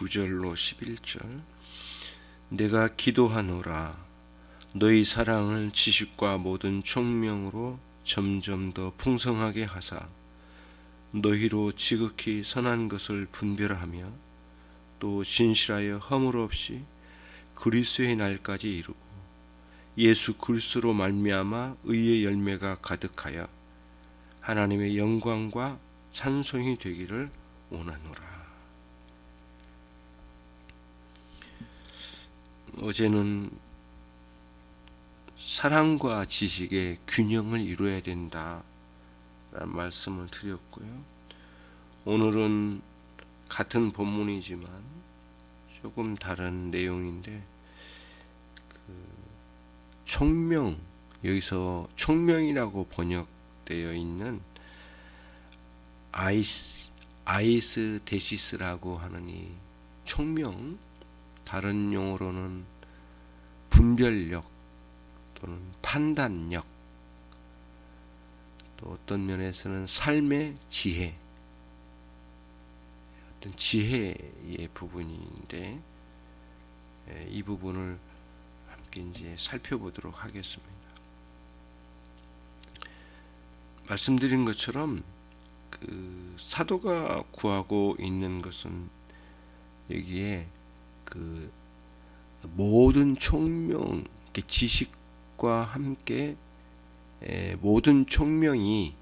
9절로 11절. 내가 기도하노라 너희 사랑을 지식과 모든 총명으로 점점 더 풍성하게 하사 너희로 지극히 선한 것을 분별하며 또 진실하여 허물 없이 그리스도의 날까지 이루고 예수 그리스도로 말미암아 의의 열매가 가득하여 하나님의 영광과 찬송이 되기를 원하노라. 어제는 사랑과 지식의 균형을 이루어야 된다라는 말씀을 드렸고요. 오늘은 같은 본문이지만 조금 다른 내용인데 총명, 여기서 총명이라고 번역되어 있는 아이스데시스라고 하는 이 총명, 다른 용어로는 분별력 또는 판단력, 또 어떤 면에서는 삶의 지혜, 어떤 지혜의 부분인데 이 부분을 함께 이제 살펴보도록 하겠습니다. 말씀드린 것처럼 그 사도가 구하고 있는 것은 여기에 그 모든 총명, 지식과 함께 모든 총명이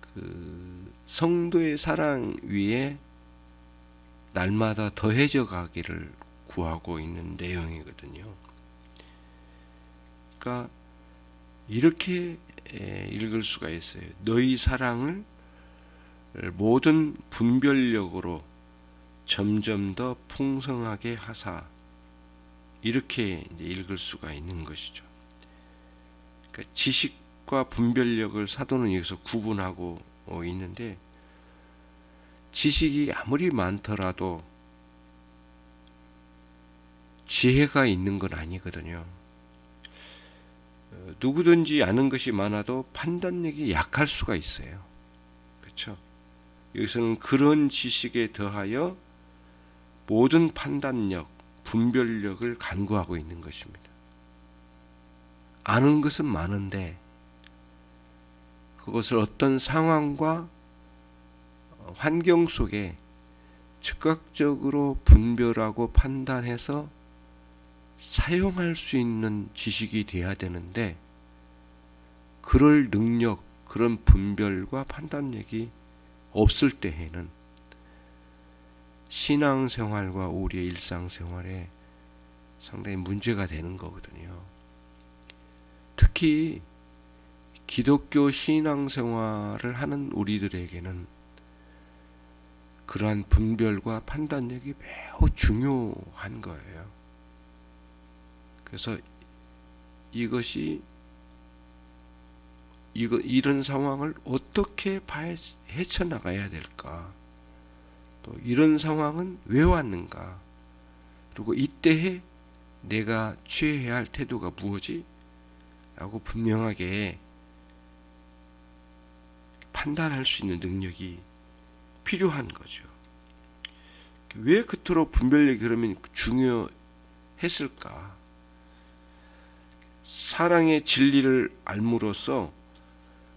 그 성도의 사랑 위에 날마다 더해져 가기를 구하고 있는 내용이거든요. 그러니까 이렇게 읽을 수가 있어요. 너희 사랑을 모든 분별력으로 점점 더 풍성하게 하사, 이렇게 이제 읽을 수가 있는 것이죠. 그러니까 지식과 분별력을 사도는 여기서 구분하고 있는데, 지식이 아무리 많더라도 지혜가 있는 건 아니거든요. 누구든지 아는 것이 많아도 판단력이 약할 수가 있어요. 그렇죠? 여기서는 그런 지식에 더하여 모든 판단력, 분별력을 간구하고 있는 것입니다. 아는 것은 많은데 그것을 어떤 상황과 환경 속에 즉각적으로 분별하고 판단해서 사용할 수 있는 지식이 돼야 되는데, 그럴 능력, 그런 분별과 판단력이 없을 때에는 신앙생활과 우리의 일상생활에 상당히 문제가 되는 거거든요. 특히 기독교 신앙생활을 하는 우리들에게는 그러한 분별과 판단력이 매우 중요한 거예요. 그래서 이런 상황을 어떻게 헤쳐나가야 될까? 또 이런 상황은 왜 왔는가? 그리고 이때에 내가 취해야 할 태도가 무엇이? 라고 분명하게 판단할 수 있는 능력이 필요한 거죠. 왜 그토록 분별력이 그러면 중요했을까? 사랑의 진리를 알므로써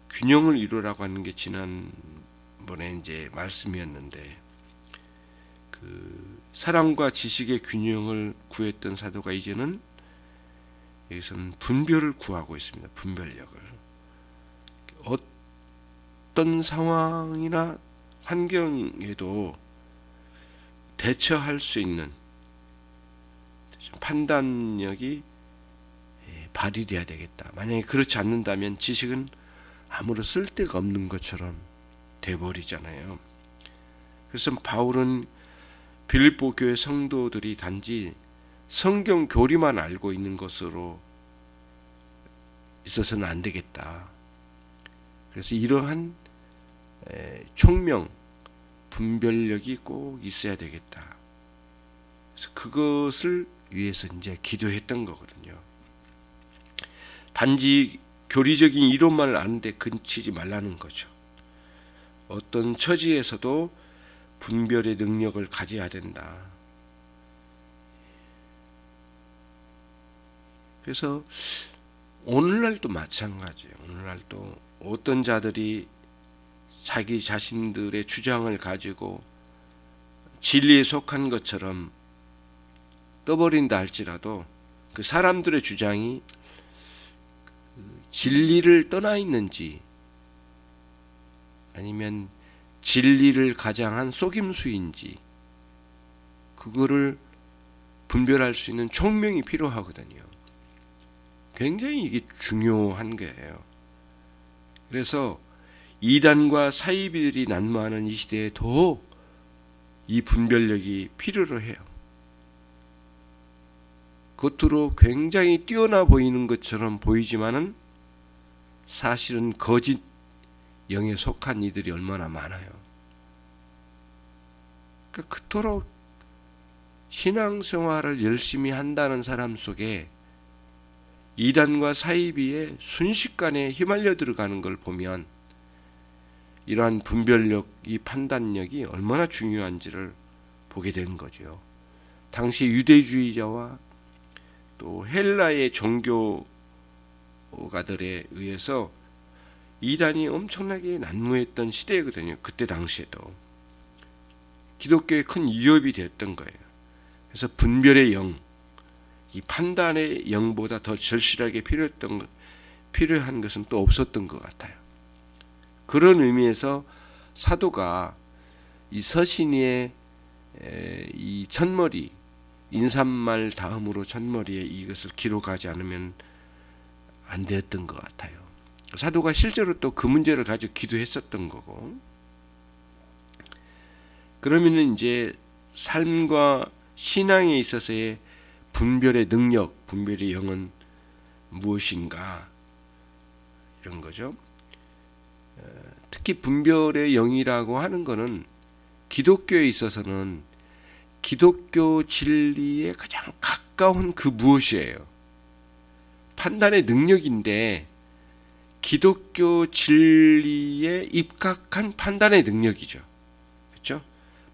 균형을 이루라고 하는 게 지난번에 이제 말씀이었는데, 그 사랑과 지식의 균형을 구했던 사도가 이제는 여기서는 분별을 구하고 있습니다. 분별력을. 어떤 상황이나 환경에도 대처할 수 있는 판단력이 발휘돼야 되겠다. 만약에 그렇지 않는다면 지식은 아무런 쓸데가 없는 것처럼 돼버리잖아요. 그래서 바울은 빌립보 교회 성도들이 단지 성경 교리만 알고 있는 것으로 있어서는 안 되겠다. 그래서 이러한 총명, 분별력이 꼭 있어야 되겠다. 그래서 그것을 위해서 이제 기도했던 거거든요. 단지 교리적인 이론만을 아는데 그치지 말라는 거죠. 어떤 처지에서도 분별의 능력을 가져야 된다. 그래서 오늘날도 마찬가지예요. 오늘날도 어떤 자들이 자기 자신들의 주장을 가지고 진리에 속한 것처럼 떠버린다 할지라도 그 사람들의 주장이 진리를 떠나 있는지 아니면 진리를 가장한 속임수인지 그거를 분별할 수 있는 총명이 필요하거든요. 굉장히 이게 중요한 거예요. 그래서 이단과 사이비들이 난무하는 이 시대에 더 이 분별력이 필요로 해요. 겉으로 굉장히 뛰어나 보이는 것처럼 보이지만은 사실은 거짓 영에 속한 이들이 얼마나 많아요. 그러니까 그토록 신앙생활을 열심히 한다는 사람 속에 이단과 사이비에 순식간에 휘말려 들어가는 걸 보면 이러한 분별력, 이 판단력이 얼마나 중요한지를 보게 되는 거죠. 당시 유대주의자와 또 헬라의 종교가들에 의해서 이단이 엄청나게 난무했던 시대거든요. 그때 당시에도 기독교에 큰 위협이 됐던 거예요. 그래서 분별의 영, 이 판단의 영보다 더 절실하게 필요한 것은 또 없었던 것 같아요. 그런 의미에서 사도가 이 서신의 이 첫머리, 인사말 다음으로 첫머리에 이것을 기록하지 않으면 안 되었던 것 같아요. 사도가 실제로 또 그 문제를 가지고 기도했었던 거고, 그러면은 이제 삶과 신앙에 있어서의 분별의 능력, 분별의 영은 무엇인가 이런 거죠. 특히 분별의 영이라고 하는 것은 기독교에 있어서는 기독교 진리에 가장 가까운 그 무엇이에요. 판단의 능력인데 기독교 진리에 입각한 판단의 능력이죠. 그렇죠?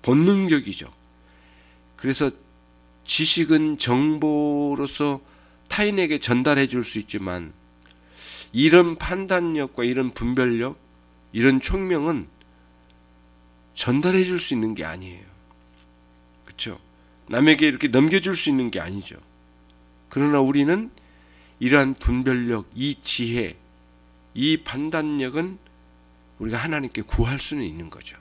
본능적이죠. 그래서 지식은 정보로서 타인에게 전달해 줄 수 있지만 이런 판단력과 이런 분별력, 이런 총명은 전달해 줄 수 있는 게 아니에요. 그렇죠? 남에게 이렇게 넘겨줄 수 있는 게 아니죠. 그러나 우리는 이러한 분별력, 이 지혜, 이 판단력은 우리가 하나님께 구할 수는 있는 거죠.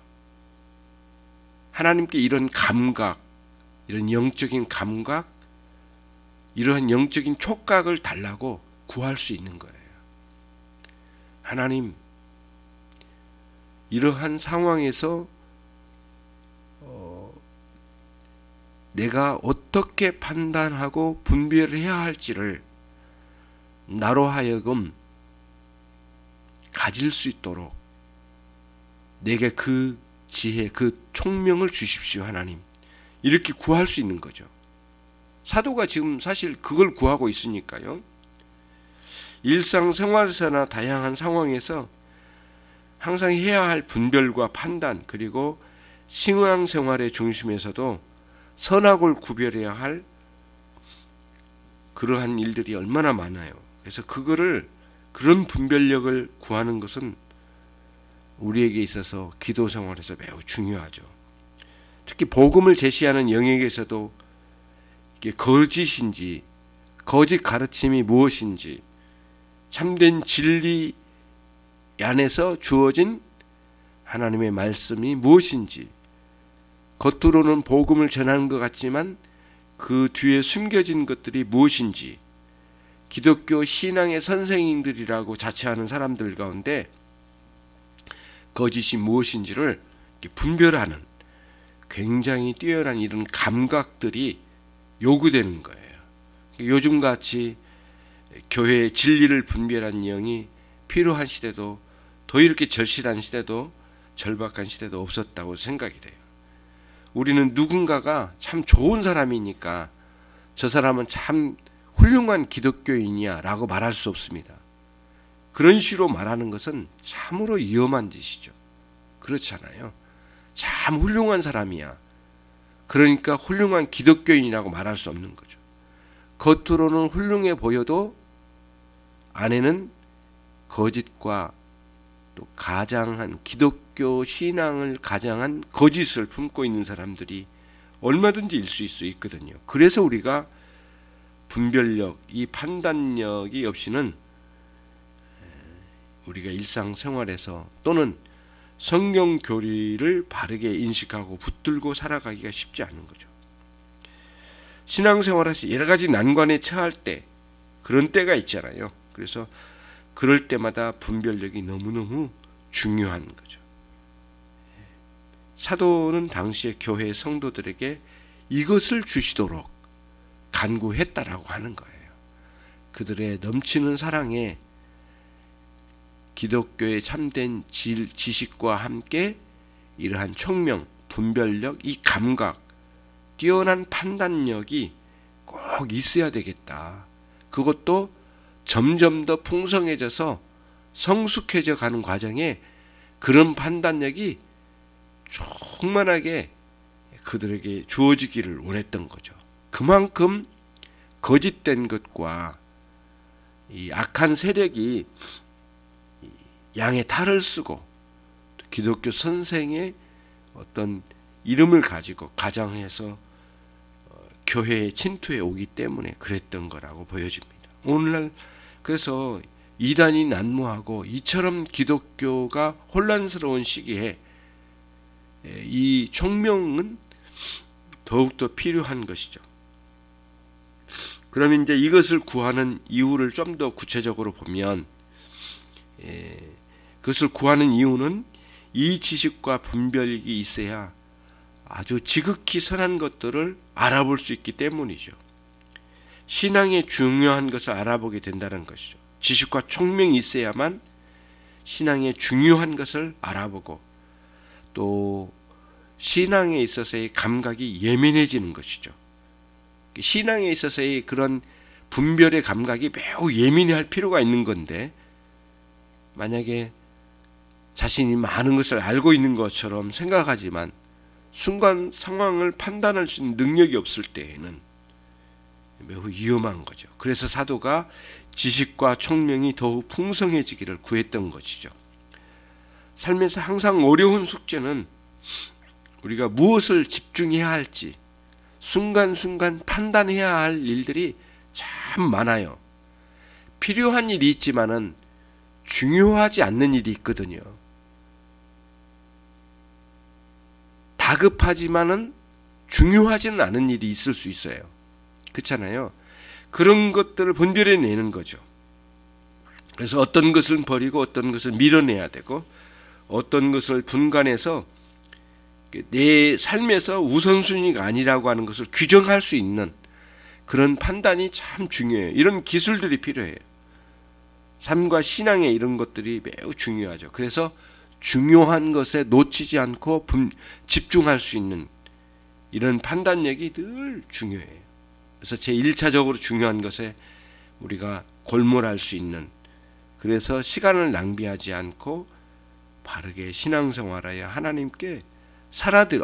하나님께 이런 감각, 이런 영적인 감각, 이러한 영적인 촉각을 달라고 구할 수 있는 거예요. 하나님, 이러한 상황에서 내가 어떻게 판단하고 분별해야 할지를 나로 하여금 가질 수 있도록 내게 그 지혜, 그 총명을 주십시오, 하나님. 이렇게 구할 수 있는 거죠. 사도가 지금 사실 그걸 구하고 있으니까요. 일상생활에서나 다양한 상황에서 항상 해야 할 분별과 판단, 그리고 신앙생활의 중심에서도 선악을 구별해야 할 그러한 일들이 얼마나 많아요. 그래서 그런 분별력을 구하는 것은 우리에게 있어서 기도 생활에서 매우 중요하죠. 특히 복음을 제시하는 영역에서도 이게 거짓인지, 거짓 가르침이 무엇인지, 참된 진리 안에서 주어진 하나님의 말씀이 무엇인지, 겉으로는 복음을 전하는 것 같지만 그 뒤에 숨겨진 것들이 무엇인지, 기독교 신앙의 선생님들이라고 자처하는 사람들 가운데 거짓이 무엇인지를 분별하는 굉장히 뛰어난 이런 감각들이 요구되는 거예요. 요즘같이 교회의 진리를 분별하는 영이 필요한 시대도, 더 이렇게 절실한 시대도, 절박한 시대도 없었다고 생각이 돼요. 우리는 누군가가 참 좋은 사람이니까 저 사람은 참 훌륭한 기독교인이야 라고 말할 수 없습니다. 그런 식으로 말하는 것은 참으로 위험한 짓이죠. 그렇잖아요. 참 훌륭한 사람이야. 그러니까 훌륭한 기독교인이라고 말할 수 없는 거죠. 겉으로는 훌륭해 보여도 안에는 거짓과 또 가장한 기독교 신앙을 가장한 거짓을 품고 있는 사람들이 얼마든지 있을 수 있거든요. 그래서 우리가 분별력, 이 판단력이 없이는 우리가 일상생활에서 또는 성경 교리를 바르게 인식하고 붙들고 살아가기가 쉽지 않은 거죠. 신앙생활에서 여러 가지 난관에 처할 때, 그런 때가 있잖아요. 그래서 그럴 때마다 분별력이 너무너무 중요한 거죠. 사도는 당시에 교회 성도들에게 이것을 주시도록 간구했다라고 하는 거예요. 그들의 넘치는 사랑에 기독교의 참된 지식과 함께 이러한 총명, 분별력, 이 감각, 뛰어난 판단력이 꼭 있어야 되겠다. 그것도 점점 더 풍성해져서 성숙해져 가는 과정에 그런 판단력이 충만하게 그들에게 주어지기를 원했던 거죠. 그만큼 거짓된 것과 이 악한 세력이 양의 탈을 쓰고 기독교 선생의 어떤 이름을 가지고 가장해서 교회에 침투해 오기 때문에 그랬던 거라고 보여집니다. 오늘날 그래서 이단이 난무하고 이처럼 기독교가 혼란스러운 시기에 이 총명은 더욱더 필요한 것이죠. 그럼 이제 이것을 구하는 이유를 좀 더 구체적으로 보면 그것을 구하는 이유는 이 지식과 분별력이 있어야 아주 지극히 선한 것들을 알아볼 수 있기 때문이죠. 신앙의 중요한 것을 알아보게 된다는 것이죠. 지식과 총명이 있어야만 신앙의 중요한 것을 알아보고 또 신앙에 있어서의 감각이 예민해지는 것이죠. 신앙에 있어서의 그런 분별의 감각이 매우 예민할 필요가 있는 건데 만약에 자신이 많은 것을 알고 있는 것처럼 생각하지만 순간 상황을 판단할 수 있는 능력이 없을 때에는 매우 위험한 거죠. 그래서 사도가 지식과 총명이 더욱 풍성해지기를 구했던 것이죠. 삶에서 항상 어려운 숙제는 우리가 무엇을 집중해야 할지 순간순간 판단해야 할 일들이 참 많아요. 필요한 일이 있지만은 중요하지 않는 일이 있거든요. 다급하지만은 중요하지는 않은 일이 있을 수 있어요. 그렇잖아요. 그런 것들을 분별해내는 거죠. 그래서 어떤 것을 버리고 어떤 것을 밀어내야 되고 어떤 것을 분간해서 내 삶에서 우선순위가 아니라고 하는 것을 규정할 수 있는 그런 판단이 참 중요해요. 이런 기술들이 필요해요. 삶과 신앙의 이런 것들이 매우 중요하죠. 그래서 중요한 것에 놓치지 않고 집중할 수 있는 이런 판단력이 늘 중요해요. 그래서 제1차적으로 중요한 것에 우리가 골몰할 수 있는, 그래서 시간을 낭비하지 않고 바르게 신앙생활하여 하나님께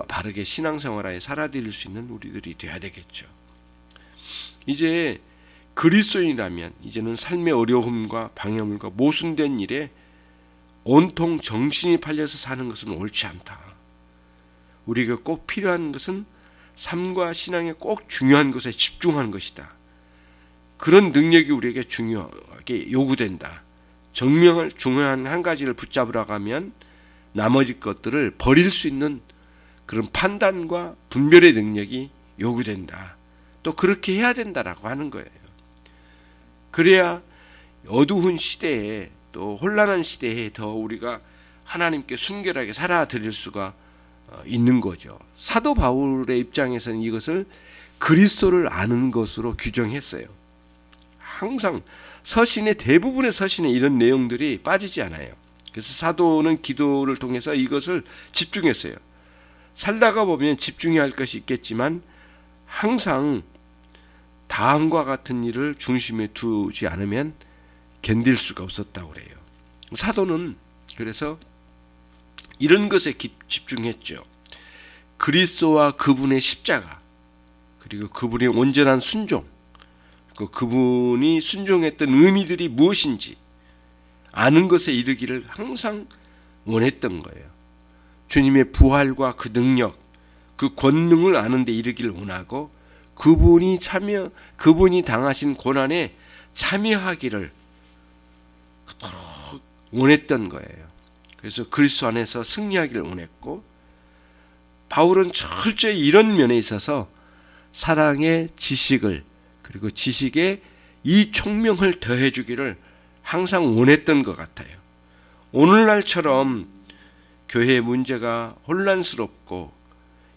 바르게 신앙생활하여 살아드릴 수 있는 우리들이 돼야 되겠죠. 이제 그리스도인이라면 이제는 삶의 어려움과 방해물과 모순된 일에 온통 정신이 팔려서 사는 것은 옳지 않다. 우리가 꼭 필요한 것은 삶과 신앙에 꼭 중요한 것에 집중하는 것이다. 그런 능력이 우리에게 중요하게 요구된다. 정명을 중요한 한 가지를 붙잡으라고 하면 나머지 것들을 버릴 수 있는 그런 판단과 분별의 능력이 요구된다. 또 그렇게 해야 된다라고 하는 거예요. 그래야 어두운 시대에 또 혼란한 시대에 더 우리가 하나님께 순결하게 살아드릴 수가 있는 거죠. 사도 바울의 입장에서는 이것을 그리스도를 아는 것으로 규정했어요. 항상 서신의 대부분의 서신에 이런 내용들이 빠지지 않아요. 그래서 사도는 기도를 통해서 이것을 집중했어요. 살다가 보면 집중해야 할 것이 있겠지만 항상 다음과 같은 일을 중심에 두지 않으면 견딜 수가 없었다고 그래요. 사도는 그래서 이런 것에 집중했죠. 그리스도와 그분의 십자가, 그리고 그분의 온전한 순종, 그분이 순종했던 의미들이 무엇인지 아는 것에 이르기를 항상 원했던 거예요. 주님의 부활과 그 능력, 그 권능을 아는 데 이르기를 원하고 그분이 당하신 고난에 참여하기를 그토록 원했던 거예요. 그래서 그리스도 안에서 승리하기를 원했고, 바울은 철저히 이런 면에 있어서 사랑의 지식을, 그리고 지식에 이 총명을 더해 주기를 항상 원했던 것 같아요. 오늘날처럼 교회의 문제가 혼란스럽고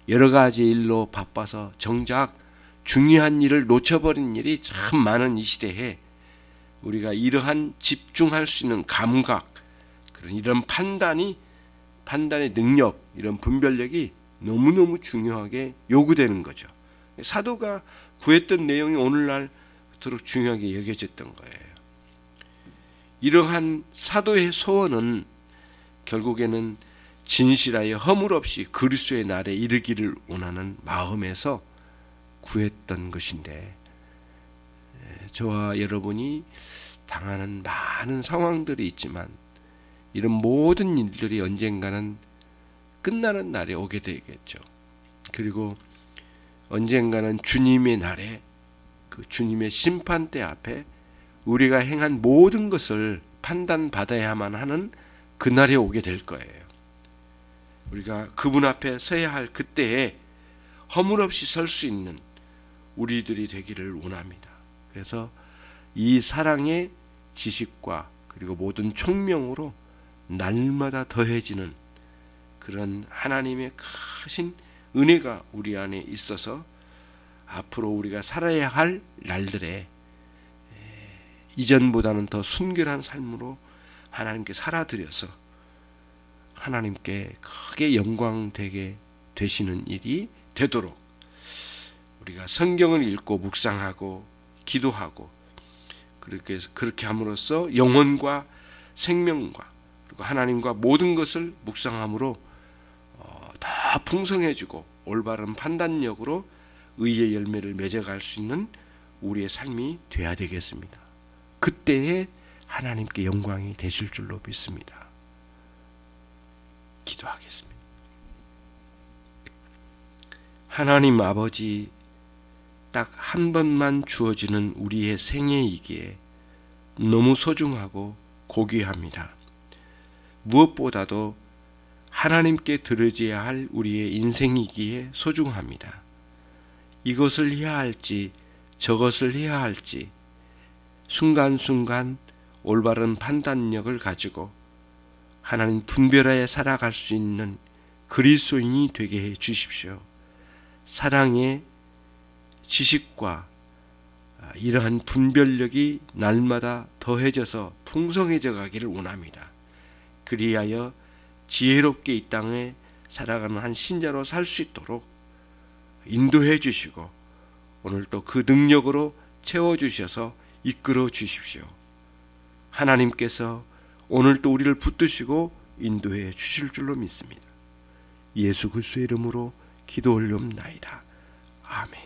여러 가지 일로 바빠서 정작 중요한 일을 놓쳐버린 일이 참 많은 이 시대에 우리가 이러한 집중할 수 있는 감각, 그런 이런 판단의 능력, 이런 분별력이 너무너무 중요하게 요구되는 거죠. 사도가 구했던 내용이 오늘날 그토록 중요하게 여겨졌던 거예요. 이러한 사도의 소원은 결국에는 진실하여 허물 없이 그리스도의 날에 이르기를 원하는 마음에서 구했던 것인데, 저와 여러분이 당하는 많은 상황들이 있지만 이런 모든 일들이 언젠가는 끝나는 날에 오게 되겠죠. 그리고 언젠가는 주님의 날에, 그 주님의 심판대 앞에 우리가 행한 모든 것을 판단받아야만 하는 그날에 오게 될 거예요. 우리가 그분 앞에 서야 할 그때에 허물 없이 설 수 있는 우리들이 되기를 원합니다. 그래서 이 사랑의 지식과 그리고 모든 총명으로 날마다 더해지는 그런 하나님의 크신 은혜가 우리 안에 있어서 앞으로 우리가 살아야 할 날들에 이전보다는 더 순결한 삶으로 하나님께 살아드려서 하나님께 크게 영광되게 되시는 일이 되도록 우리가 성경을 읽고 묵상하고 기도하고 그렇게 함으로써 영혼과 생명과 그리고 하나님과 모든 것을 묵상함으로 더 풍성해지고 올바른 판단력으로 의의 열매를 맺어갈 수 있는 우리의 삶이 되어야 되겠습니다. 그때에 하나님께 영광이 되실 줄로 믿습니다. 기도하겠습니다. 하나님 아버지, 딱 한 번만 주어지는 우리의 생애이기에 너무 소중하고 고귀합니다. 무엇보다도 하나님께 드려져야 할 우리의 인생이기에 소중합니다. 이것을 해야 할지 저것을 해야 할지 순간순간 올바른 판단력을 가지고 하나님 분별하여 살아갈 수 있는 그리스도인이 되게 해 주십시오. 사랑의 지식과 이러한 분별력이 날마다 더해져서 풍성해져 가기를 원합니다. 그리하여 지혜롭게 이 땅에 살아가는 한 신자로 살 수 있도록 인도해 주시고 오늘도 그 능력으로 채워주셔서 이끌어 주십시오. 하나님께서 오늘도 우리를 붙드시고 인도해 주실 줄로 믿습니다. 예수 그리스도의 이름으로 기도 올려옵나이다. 아멘.